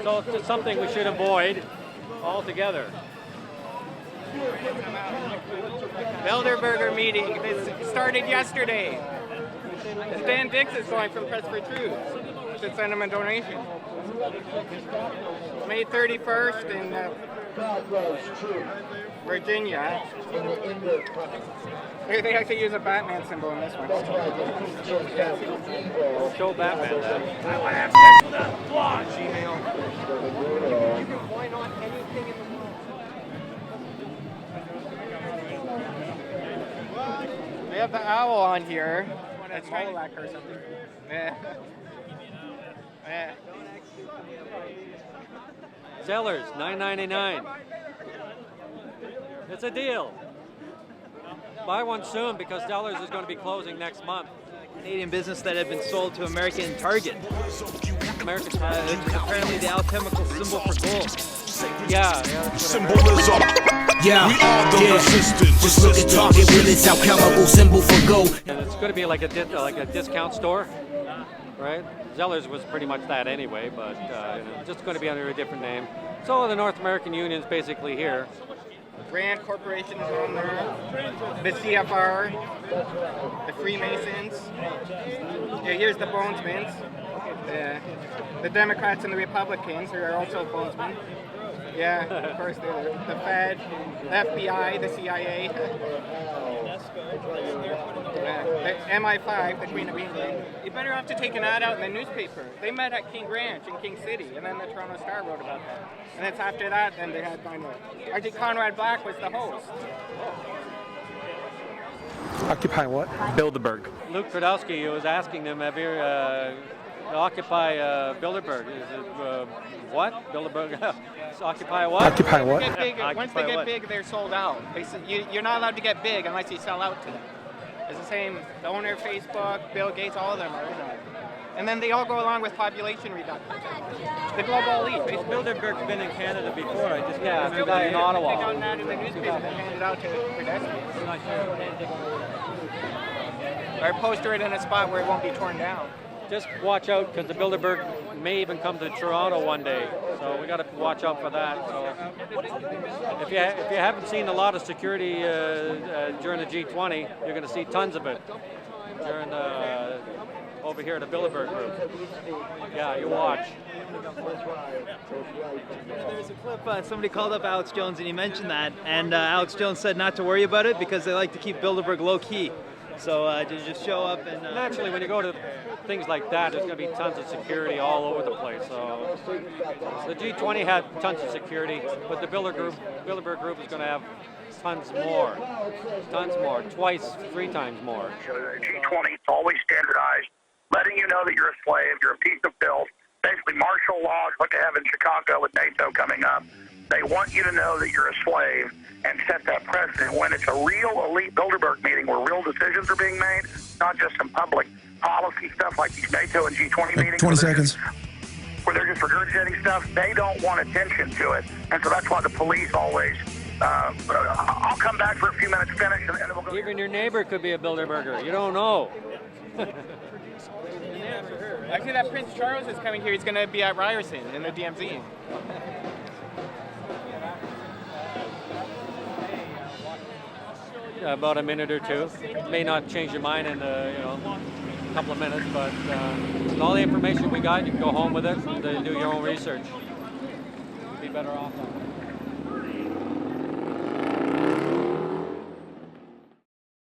So it's just something we should avoid altogether. Bilderberger meeting. This started yesterday. Dan Dix is going from Press for Truth. Should send him a donation. May 31st in Virginia. They actually use a Batman symbol in this one. Show Batman that. I want to have sex with a blonde. Gmail. Why not anything in the world? They have the owl on here. That's Moloch or something. Yeah. Yeah. Zellers, $9.99. It's a deal. Buy one soon because Zellers is going to be closing next month. Canadian business that had been sold to American Target. American Which is apparently the alchemical symbol for gold. yeah. Symbolism. Yeah, we are the resistance. Just look at Target with its alchemical symbol for gold. And it's going to be like a discount store, right? Zellers was pretty much that anyway, but just going to be under a different name. So the North American Union's basically here. Rand Corporation is on there. The CFR. The Freemasons. Yeah, here's the Bonesmans. The Democrats and the Republicans, who are also Bonesmen. Yeah, of course, the Fed, the FBI, the CIA, the MI5, the Queen of England. You better have to take an ad out in the newspaper. They met at King Ranch in King City, and then the Toronto Star wrote about that. And it's after that, then they had kind of... Actually, Conrad Black was the host. Occupy what? Bilderberg. Luke Trudowski was asking them, have you Occupy Bilderberg? Is it what? Bilderberg? Occupy what? Occupy what? Once they get big, they're sold out. You're not allowed to get big unless you sell out to them. It's the same. The owner of Facebook, Bill Gates, all of them are in on it. And then they all go along with population reduction. The global elite. Bilderberg's been in Canada before. I just Yeah, the guy in Ottawa. They got an ad in the newspaper and handed it out to pedestrians. Or poster it in a spot where it won't be torn down. Just watch out because the Bilderberg may even come to Toronto one day. So we got to watch out for that. So if you haven't seen a lot of security during the G20, you're going to see tons of it during over here at the Bilderberg group. Yeah, you watch. There's a clip, somebody called up Alex Jones and he mentioned that, and Alex Jones said not to worry about it because they like to keep Bilderberg low-key. So to just show up and... Naturally, when you go to things like that, there's going to be tons of security all over the place. So the G20 had tons of security, but the Bilderberg group is going to have tons more, twice, 3 times more. G20 is always standardized, letting you know that you're a slave, you're a piece of filth. Basically, martial law is what they have in Chicago with NATO coming up. They want you to know that you're a slave and set that precedent when it's a real elite Bilderberg meeting where real decisions are being made, not just some public policy stuff like these NATO and G20 meetings. 20 seconds. Where they're just regurgitating stuff. They don't want attention to it. And so that's why the police always, I'll come back for a few minutes, finish, and then we'll go. Even your neighbor could be a Bilderberger. You don't know. Actually, that Prince Charles is coming here. He's going to be at Ryerson in the DMZ. About a minute or two. May not change your mind in a couple of minutes, but all the information we got, you can go home with it and do your own research. Be better off.